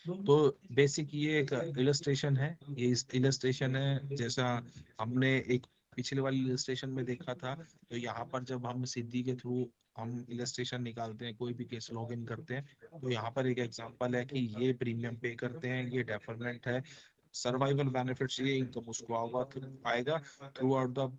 तो बेसिक ये एक इलस्ट्रेशन है, ये इलस्ट्रेशन है जैसा हमने एक पिछले वाली इलस्ट्रेशन में देखा था। तो यहाँ पर जब हम सिद्धि के थ्रू हम इलस्ट्रेशन निकालते हैं, कोई भी केस लॉग इन करते हैं, तो यहाँ पर एक एग्जांपल है कि ये प्रीमियम पे करते हैं, ये डेफरमेंट है, सर्वाइवल बेनिफिट्स ये इनकम उसको आएगा through out the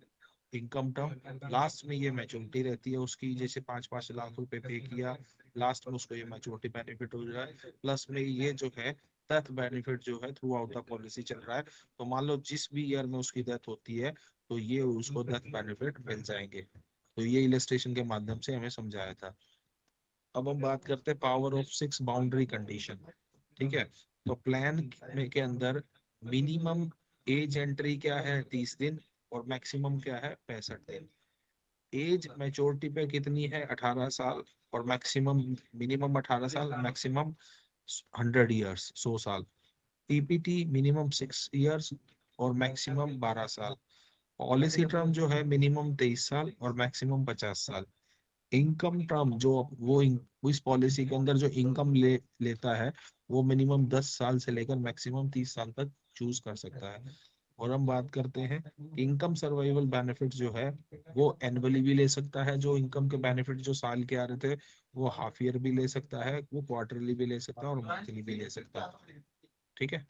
income term. Last में ये मैच्योरिटी रहती है उसकी, जैसे 5-5 लाख रुपए पे किया, लास्ट में उसको ये मैच्योरिटी बेनिफिट हो जाए। प्लस में ये जो है डेथ बेनिफिट जो है थ्रू आउट द पॉलिसी चल रहा है। तो मान लो जिस भी ईयर में उसकी डेथ होती है, तो ये उसको डेथ बेनिफिट मिल जाएंगे। तो ये इलस्ट्रेशन के माध्यम से हमें समझाया था। अब हम बात करते हैं पावर ऑफ 6 बाउंड्री कंडीशन। ठीक है, तो प्लान में के अंदर मिनिमम एज एंट्री क्या है, 30 दिन, और मैक्सिमम क्या है, 65 दिन। एज मैच्योरिटी पे कितनी है, 18 साल, और मैक्सिमम, मिनिमम 18 साल, मैक्सिमम 100 ईयर्स, 100 साल। पीपीटी मिनिमम 6 ईयर्स और मैक्सिमम 12 साल। पॉलिसी टर्म जो है मिनिमम 23 साल और मैक्सिमम 50 साल। इनकम टर्म जो इस पॉलिसी के अंदर जो इनकम लेता है, वो मिनिमम 10 साल से लेकर मैक्सिमम 30 साल तक चूज कर सकता है। और हम बात करते हैं इनकम सर्वाइवल बेनिफिट जो है, वो एनुअली भी ले सकता है, जो इनकम के बेनिफिट जो साल के आ रहे थे, वो हाफ ईयर भी ले सकता है, वो क्वार्टरली भी ले सकता है, और मंथली भी ले सकता है। ठीक है,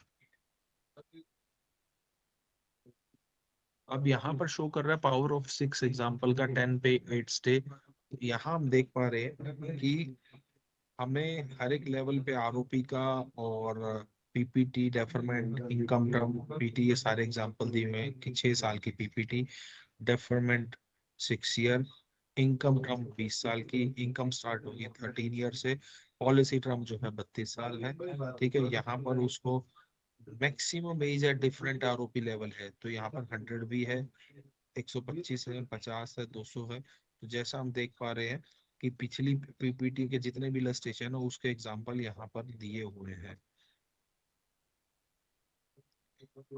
अब यहाँ पर शो कर रहा है पावर ऑफ 6 एग्जाम्पल का 10 पे 8 स्टे। यहाँ हम देख पा रहे हैं कि हमें हर एक लेवल पे आरओपी का और PPT, deferment, income term, PT, ये सारे एग्जांपल दिए हुए हैं कि 6 साल की PPT, deferment 6 year, income term 20 साल की, इनकम स्टार्ट होगी 13 ईयर से, पॉलिसी टर्म जो है 32 साल है। ठीक है, यहाँ पर उसको मैक्सिमम एज है, डिफरेंट आरओपी लेवल है, तो यहाँ पर 100 भी है, 125 है, 50 है, 200 है। तो जैसा हम देख पा रहे हैं कि पिछली पीपीटी के जितने भी इलस्ट्रेशन है उसके एग्जांपल यहाँ पर दिए हुए हैं।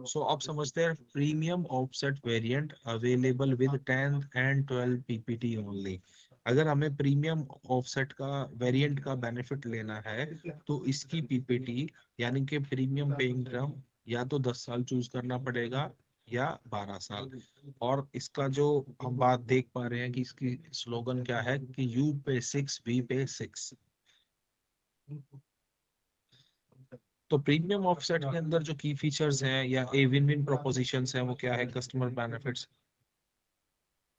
सो अब समझते हैं premium offset variant available with 10 and 12 PPT only. अगर हमें प्रीमियम ऑफसेट का वेरिएंट का बेनिफिट लेना है, तो इसकी पीपीटी यानी कि प्रीमियम पेइंग टर्म या तो 10 साल चूज करना पड़ेगा या 12 साल। और इसका जो हम बात देख पा रहे हैं कि इसकी स्लोगन क्या है कि यू पे 6 वी पे 6। तो प्रीमियम ऑफसेट के अंदर जो की फीचर्स हैं या ए विन विन प्रोपोजिशंस हैं, वो क्या है, कस्टमर बेनिफिट्स।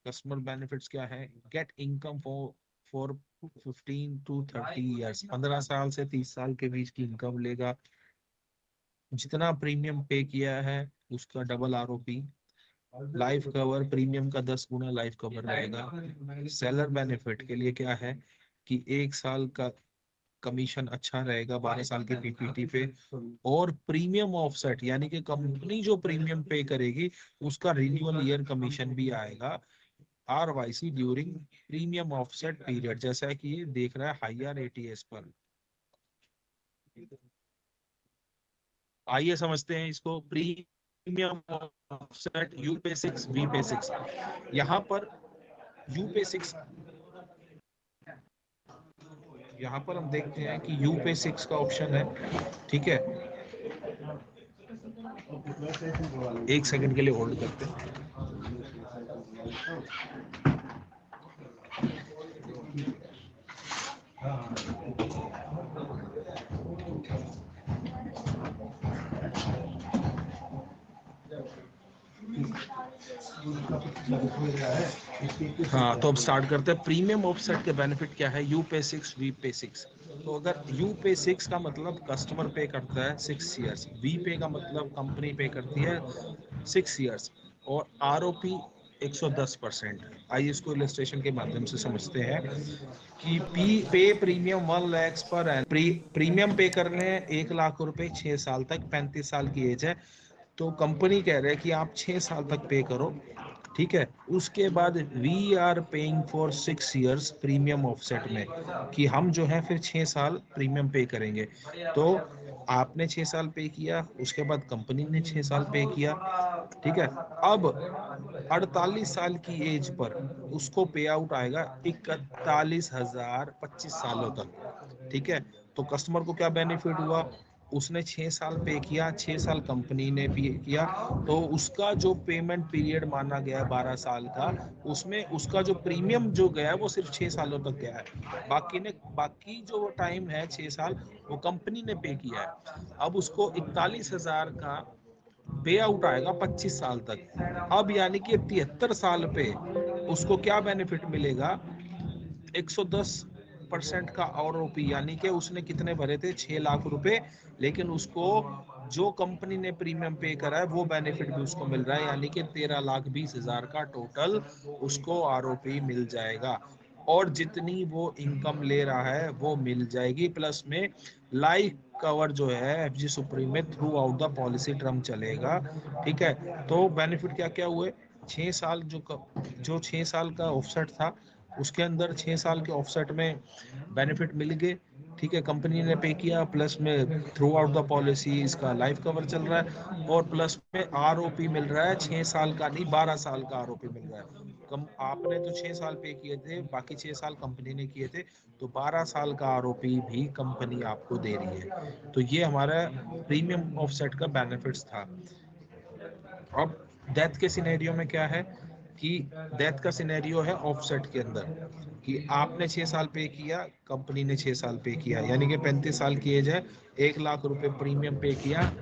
कस्टमर बेनिफिट्स क्या है, get income for 15 to 30 years, 15 साल से 30 साल के बीच की इनकम लेगा। जितना प्रीमियम पे किया है उसका double ROP. Life cover, premium का 10 गुना लाइफ कवर रहेगा। सेलर बेनिफिट के लिए क्या है कि 1 साल का कमीशन अच्छा रहेगा 12 साल के पीपीटी पे। और प्रीमियम ऑफसेट यानी कि कंपनी जो प्रीमियम पे करेगी उसका रिन्यूअल ईयर कमीशन भी आएगा R Y C during premium offset period, जैसा कि ये देख रहा है हायर एटीएस पर। आइए समझते हैं इसको। प्रीमियम ऑफसेट यू पे 6 वी पे 6। यहाँ पर यू पे 6, यहाँ पर हम देखते हैं कि यू पे 6 का ऑप्शन है। ठीक है, एक सेकंड के लिए होल्ड करते हैं। हाँ, तो अब स्टार्ट करते हैं। प्रीमियम ऑफसेट के बेनिफिट क्या है, यू पे 6 वी पे 6। तो अगर यू पे 6 का मतलब कस्टमर पे करता है 6 ईयर्स, वी पे का मतलब कंपनी पे करती है 6 ईयर्स, और आर ओ पी 110%। आइए इसको इलस्ट्रेशन के माध्यम से समझते हैं कि पी पे प्रीमियम 1 लाख पर प्रीमियम पे कर रहे हैं 1 लाख रुपए 6 साल तक, 35 साल की एज है। तो कंपनी कह रहे हैं कि आप 6 साल तक पे करो। ठीक है, उसके बाद we are paying for 6 years premium offset में, कि हम जो है फिर 6 साल प्रीमियम पे करेंगे। तो आपने 6 साल पे किया, उसके बाद कंपनी ने 6 साल पे किया। ठीक है, अब 48 साल की एज पर उसको पे आउट आएगा 41,025 सालों तक। ठीक है, तो कस्टमर को क्या बेनिफिट हुआ, उसने 6 साल पे किया, 6 साल कंपनी ने पे किया, तो उसका जो पेमेंट पीरियड माना गया है 12 साल का, उसमें उसका जो प्रीमियम जो गया है वो सिर्फ 6 सालों तक गया है। बाकी जो टाइम है 6 साल वो कंपनी ने पे किया है। अब उसको 41,000 का पे आउट आएगा 25 साल तक। अब यानी कि 73 साल पे उसको क्या बेनिफिट मिलेगा, 110% का आरओपी, यानी कि उसने कितने भरे थे, 6 लाख रुपए, लेकिन उसको जो कंपनी ने प्रीमियम पे करा है वो बेनिफिट भी उसको मिल रहा है, यानी कि 13,20,000 का टोटल उसको आरओपी मिल जाएगा। और जितनी वो इनकम ले रहा है वो मिल जाएगी, प्लस में लाइफ कवर जो है एफजी सुप्रीम में through out the policy term चलेगा। ठीक है, तो बेनिफिट क्या क्या हुए, 6 साल जो 6 साल का ऑफसेट था उसके अंदर 6 साल के ऑफसेट में बेनिफिट मिल गए। ठीक है, कंपनी ने पे किया, प्लस में थ्रू आउट द पॉलिसी इसका लाइफ कवर चल रहा है, और प्लस में आरओपी मिल रहा है 6 साल का नहीं 12 साल का आरओपी मिल रहा है। कम आपने तो 6 साल पे किए थे, बाकी 6 साल कंपनी ने किए थे, तो 12 साल का आरओपी भी कंपनी आपको दे रही है। तो ये हमारा प्रीमियम ऑफसेट का बेनिफिट्स था। अब डेथ के सिनेरियो में क्या है कि डेथ का सिनेरियो है ऑफसेट के अंदर कि आपने 6 साल पे किया, कंपनी ने 6 साल पे किया, यानी कि 35 साल की एज है, 1 लाख रुपए प्रीमियम पे किया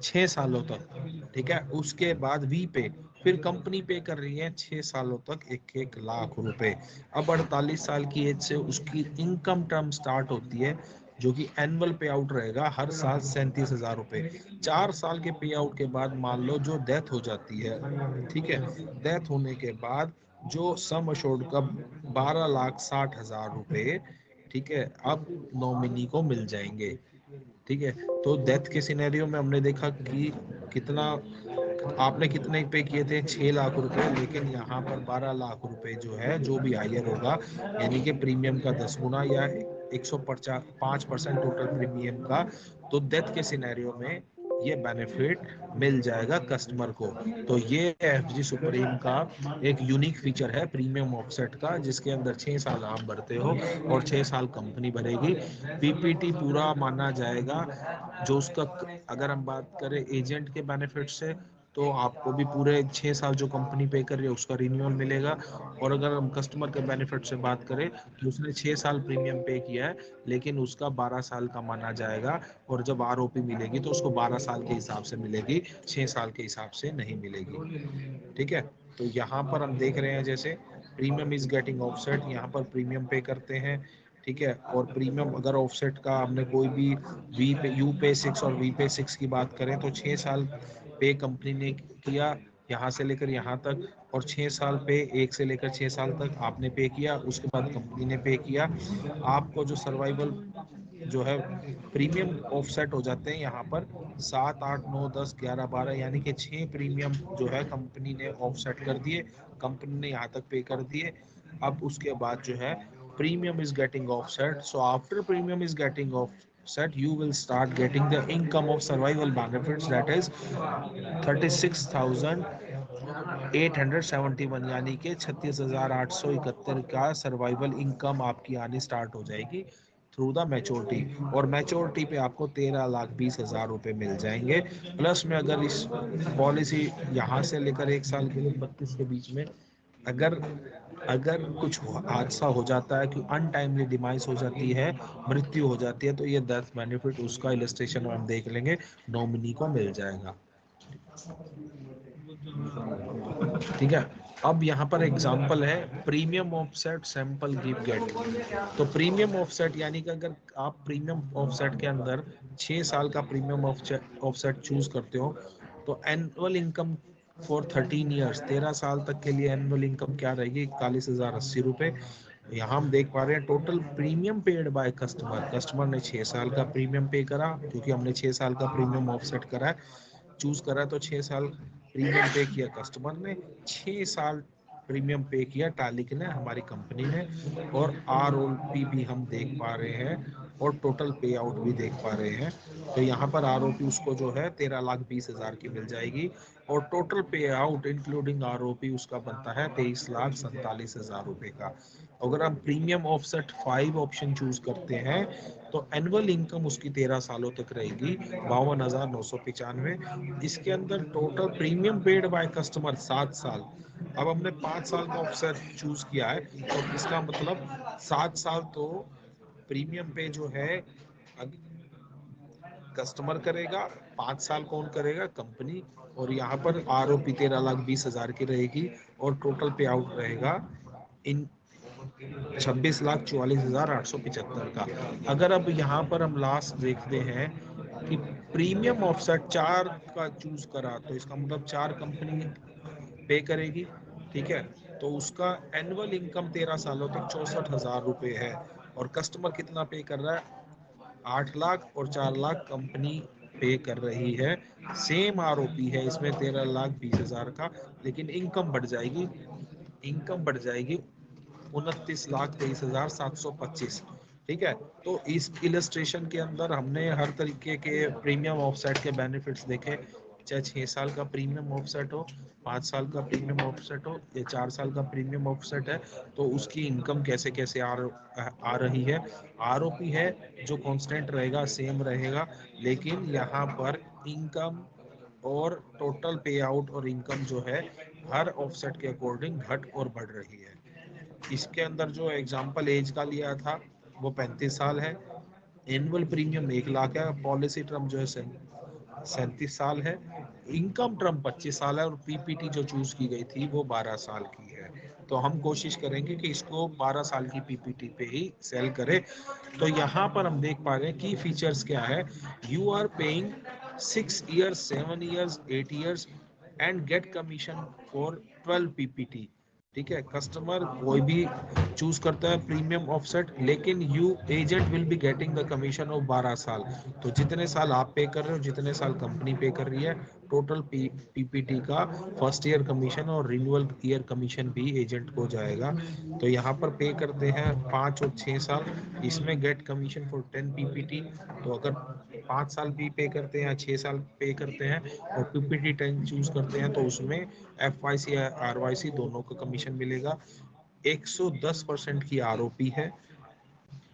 6 सालों तक। ठीक है, उसके बाद वी पे फिर कंपनी पे कर रही है 6 सालों तक 1-1 लाख रुपए। अब 48 साल की एज से उसकी इनकम टर्म स्टार्ट होती है, जो कि एनुअल पे आउट रहेगा हर साल 37,000 रुपए। 4 साल के पे आउट के बाद मान लो जो डेथ हो जाती है, ठीक है, डेथ होने के बाद जो सम अशोर्ड का 12,60,000 रुपए, ठीक है, अब नॉमिनी को मिल जाएंगे। ठीक है, तो डेथ के सिनेरियो में हमने देखा कि कितना आपने कितने पे किए थे, 6 लाख रुपए, लेकिन यहाँ पर 12 लाख रुपए जो है जो भी हायर होगा, यानी कि प्रीमियम का 10 गुना या 105% टोटल प्रीमियम का, तो डेथ के सिनेरियो में ये बेनिफिट मिल जाएगा कस्टमर को। तो ये एफजी सुप्रीम का एक यूनिक फीचर है प्रीमियम ऑफसेट का, जिसके अंदर 6 साल आप भरते हो और 6 साल कंपनी भरेगी। पीपीटी पूरा माना जाएगा। जो उसका अगर हम बात करें एजेंट के बेनिफिट से, तो आपको भी पूरे 6 साल जो कंपनी पे कर रही है उसका रिन्यूअल मिलेगा। और अगर हम कस्टमर के बेनिफिट से बात करें तो उसने 6 साल प्रीमियम पे किया है, लेकिन उसका 12 साल का माना जाएगा, और जब आरओपी मिलेगी तो उसको 12 साल के हिसाब से मिलेगी, 6 साल के हिसाब से नहीं मिलेगी। ठीक है, तो यहाँ पर हम देख रहे हैं जैसे प्रीमियम इज गेटिंग ऑफसेट, यहाँ पर प्रीमियम पे करते हैं। ठीक है, और प्रीमियम अगर ऑफसेट का हमने कोई भी वी पे यू पे 6 और वी पे 6 की बात करें तो 6 साल पे कंपनी ने किया यहाँ से लेकर यहाँ तक, और 6 साल पे 1 से लेकर 6 साल तक आपने पे किया, उसके बाद कंपनी ने पे किया। आपको जो सर्वाइवल जो है प्रीमियम ऑफसेट हो जाते हैं यहाँ पर 7, 8, 9, 10, 11, 12, यानी कि 6 प्रीमियम जो है कंपनी ने ऑफसेट कर दिए, कंपनी ने यहाँ तक पे कर दिए। अब उसके बाद जो है premium is getting offset, so after premium is getting offset you will start getting the income of survival benefits, that is 36,871, यानी कि 36,871 का सर्वाइवल इनकम आपकी आनी स्टार्ट हो जाएगी थ्रू द मैच्योरिटी। और मैच्योरिटी पे आपको 13,20,000 रुपए मिल जाएंगे। प्लस में अगर इस पॉलिसी यहाँ से लेकर 1 साल के लिए 32 के बीच में अगर अगर कुछ हादसा हो जाता है कि अनटाइमली डिमाइस हो जाती है, मृत्यु हो जाती है, तो ये डेथ बेनिफिट उसका इलस्ट्रेशन में हम देख लेंगे, नॉमिनी को मिल जाएगा। ठीक है, अब यहाँ पर एग्जांपल है premium offset sample give get. तो प्रीमियम ऑफसेट यानी कि अगर आप प्रीमियम ऑफसेट के अंदर 6 साल का प्रीमियम ऑफसेट चूज करते हो, तो एनुअल इनकम फॉर 13 ईयर्स, 13 साल तक के लिए एनुअल इनकम क्या रहेगी, 41,080 रुपए। यहाँ हम देख पा रहे हैं total premium paid by customer, customer ने 6 साल का प्रीमियम पे करा, क्योंकि हमने 6 साल का प्रीमियम ऑफसेट करा है, चूज करा, तो 6 साल प्रीमियम पे किया कस्टमर ने, 6 साल प्रीमियम पे किया टालिक ने, हमारी कंपनी ने, और आरओपी भी हम देख पा रहे हैं और टोटल पे आउट भी देख पा रहे हैं। तो यहाँ पर आरओपी उसको जो है 13,20,000 की मिल जाएगी, और टोटल पे आउट इंक्लूडिंग आरओपी उसका बनता है 23,47,000 रुपए का। अगर आप प्रीमियम ऑफसेट 5 ऑप्शन चूज करते हैं तो एनुअल इनकम उसकी 13 सालों तक रहेगी 52,995। इसके अंदर total premium paid by customer 7 साल। अब हमने 5 साल का ऑफसेट चूज किया है तो इसका मतलब 7 साल तो प्रीमियम पे जो है कस्टमर करेगा, 5 साल कौन करेगा, कंपनी। और यहाँ पर आरओपी 13,20,000 की रहेगी और टोटल पे आउट रहेगा इन 26,44,875 का। अगर अब यहाँ पर हम लास्ट देखते हैं कि प्रीमियम ऑफसेट 4 का चूज करा तो इसका मतलब 4 कंपनी पे करेगी, ठीक है। तो उसका एनुअल इनकम 13 सालों तक 64,000 रुपए है और कस्टमर कितना पे कर रहा है, 8 लाख और 4 लाख कंपनी पे कर रही है। सेम आरओपी है इसमें 13,20,000 का, लेकिन इनकम बढ़ जाएगी 29,23,725। ठीक है। तो इस इलस्ट्रेशन के अंदर हमने हर तरीके के प्रीमियम ऑफसेट के बेनिफिट्स देखे, चाहे 6 साल का प्रीमियम ऑफसेट हो, 5 साल का प्रीमियम ऑफसेट हो या 4 साल का प्रीमियम ऑफसेट है, तो उसकी इनकम कैसे कैसे आ रही है। आरओपी है जो कांस्टेंट रहेगा, सेम रहेगा, लेकिन यहाँ पर इनकम और टोटल पे आउट और इनकम जो है हर ऑफसेट के अकॉर्डिंग घट और बढ़ रही है। इसके अंदर जो एग्जाम्पल एज का लिया था वो 35 साल है, एनुअल प्रीमियम 1 लाख है, पॉलिसी टर्म जो है 37 साल है, इनकम टर्म 25 साल है और पीपीटी जो चूज की गई थी वो 12 साल की है। तो हम कोशिश करेंगे कि इसको 12 साल की पीपीटी पे ही सेल करें। तो यहाँ पर हम देख पा रहे हैं की फीचर्स क्या है। You are paying 6 years, 7 years, 8 years and get commission for 12 PPT. ठीक है, कस्टमर कोई भी चूज करता है प्रीमियम ऑफसेट, लेकिन you agent will be getting the commission of 12 साल। तो जितने साल आप पे कर रहे हो, जितने साल कंपनी पे कर रही है, टोटल पीपीटी का फर्स्ट ईयर कमीशन और रिन्यूअल ईयर कमीशन भी एजेंट को जाएगा। तो यहाँ पर पे करते हैं 5 और 6 साल, इसमें गेट कमीशन फॉर 10 पीपीटी। तो अगर 5 साल भी पे करते हैं या 6 साल पे करते हैं और पीपीटी 10 चूज करते हैं तो उसमें F Y C R Y C दोनों का कमीशन मिलेगा। 110% की आरओपी है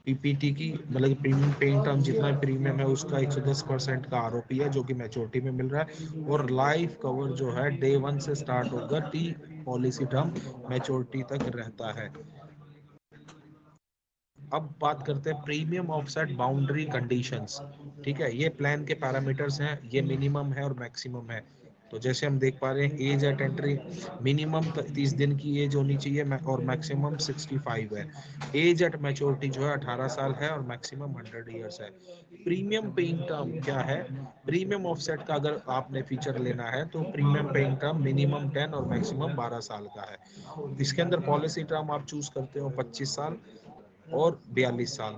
पीपीटी की, मतलब प्रीमियम पेइंग टर्म जितना प्रीमियम है उसका 110% का आरओपी है जो कि मैच्योरिटी में मिल रहा है। और लाइफ कवर जो है डे 1 से स्टार्ट होगा, टी पॉलिसी टर्म मैच्योरिटी तक रहता है। अब बात करते हैं प्रीमियम ऑफसेट बाउंड्री कंडीशंस। ठीक है, ये प्लान के पैरामीटर्स हैं, ये मिनिमम है और मैक्सिमम है। तो जैसे हम देख पा रहे हैं, एज एट एंट्री मिनिमम 30 दिन की एज होनी चाहिए और मैक्सिमम 65 है। एज एट मैच्योरिटी जो है 18 साल है और मैक्सिमम 100 ईयर्स है। प्रीमियम पेइंग टर्म क्या है, प्रीमियम ऑफसेट का अगर आपने फीचर लेना है तो प्रीमियम पेइंग टर्म मिनिमम 10 और मैक्सिमम 12 साल का है। इसके अंदर पॉलिसी टर्म आप चूज करते हो 25 साल और 42 साल।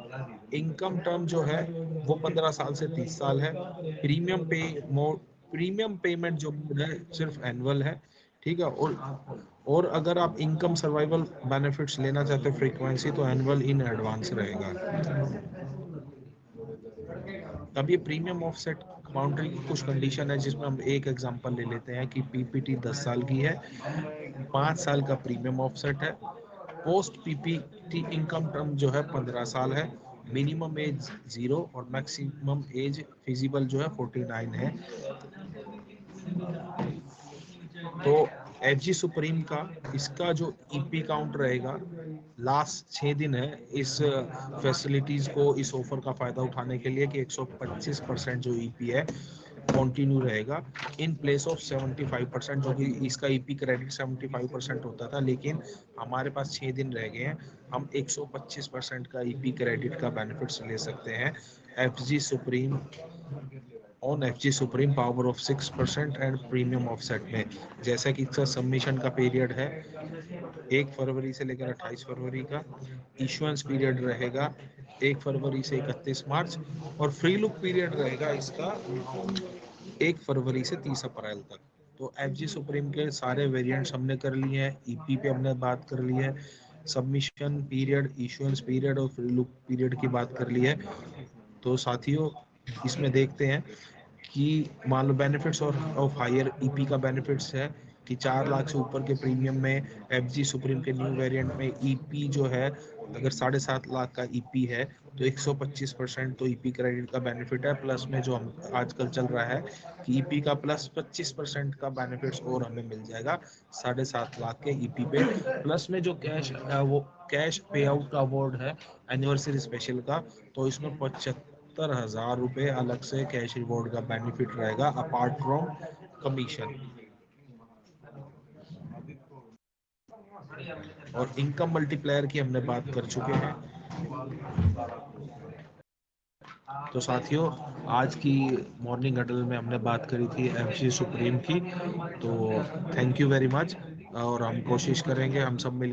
इनकम टर्म जो है वो 15 साल से 30 साल है। प्रीमियम पे मोड, प्रीमियम पेमेंट जो मोड है सिर्फ एनुअल है। ठीक है। और अगर आप इनकम सर्वाइवल बेनिफिट्स लेना चाहते हो फ्रीक्वेंसी, तो एनुअल इन एडवांस रहेगा। अब ये प्रीमियम ऑफसेट बाउंड्री की कुछ कंडीशन है जिसमें हम एक एग्जांपल ले लेते हैं कि पीपीटी 10 साल की है, 5 साल का प्रीमियम ऑफसेट है, पोस्ट पीपीटी इनकम टर्म जो है 15 साल है, मिनिमम एज 0 और मैक्सिमम एज फिजिबल जो है 49 है। तो एफजी सुप्रीम का इसका जो ईपी काउंट रहेगा, लास्ट 6 दिन है इस फैसिलिटीज को, इस ऑफर का फायदा उठाने के लिए कि 125% जो ईपी है कंटिन्यू रहेगा इन प्लेस ऑफ 75%, जो कि इसका ईपी क्रेडिट 75% होता था, लेकिन हमारे पास 6 दिन रह गए हैं, हम 125% का ईपी क्रेडिट का बेनिफिट्स ले सकते हैं FG supreme on FG supreme power of 6% and premium offset में। जैसा कि इसका सबमिशन का पीरियड है 1 फरवरी से लेकर 28 फरवरी का, इश्यूएंस पीरियड रहेगा 1 फरवरी से 31 मार्च और फ्री लुक पीरियड रहेगा इसका 1 फरवरी से 30 अप्रैल तक। तो एफजी सुप्रीम के सारे वेरिएंट्स हमने कर लिए हैं, ईपी पे हमने बात कर ली है, सबमिशन पीरियड, इश्यूएंस पीरियड और फ्री लुक पीरियड की बात कर ली है। तो साथियों इसमें देखते हैं कि मान लो बेनिफिट्स और ऑफ हायर ईपी का बेनिफिट्स है कि 4 लाख से ऊपर के प्रीमियम में एफजी सुप्रीम के न्यू वेरिएंट में ईपी जो है, अगर 7.5 लाख का ईपी है तो 125% तो ईपी क्रेडिट का बेनिफिट है, प्लस में जो हम आजकल चल रहा है कि ईपी का प्लस 25% का बेनिफिट्स और हमें मिल जाएगा 7.5 लाख के ईपी पे। प्लस में जो कैश वो कैश पे आउट का अवार्ड है एनिवर्सरी स्पेशल का, तो इसमें 75,000 रुपए अलग से कैश रिवॉर्ड का बेनिफिट रहेगा अपार्ट फ्रॉम कमीशन। और इनकम मल्टीप्लायर की हमने बात कर चुके हैं। तो साथियों, आज की मॉर्निंग हडल में हमने बात करी थी एफजी सुप्रीम की। तो थैंक यू वेरी मच, और हम कोशिश करेंगे हम सब मिल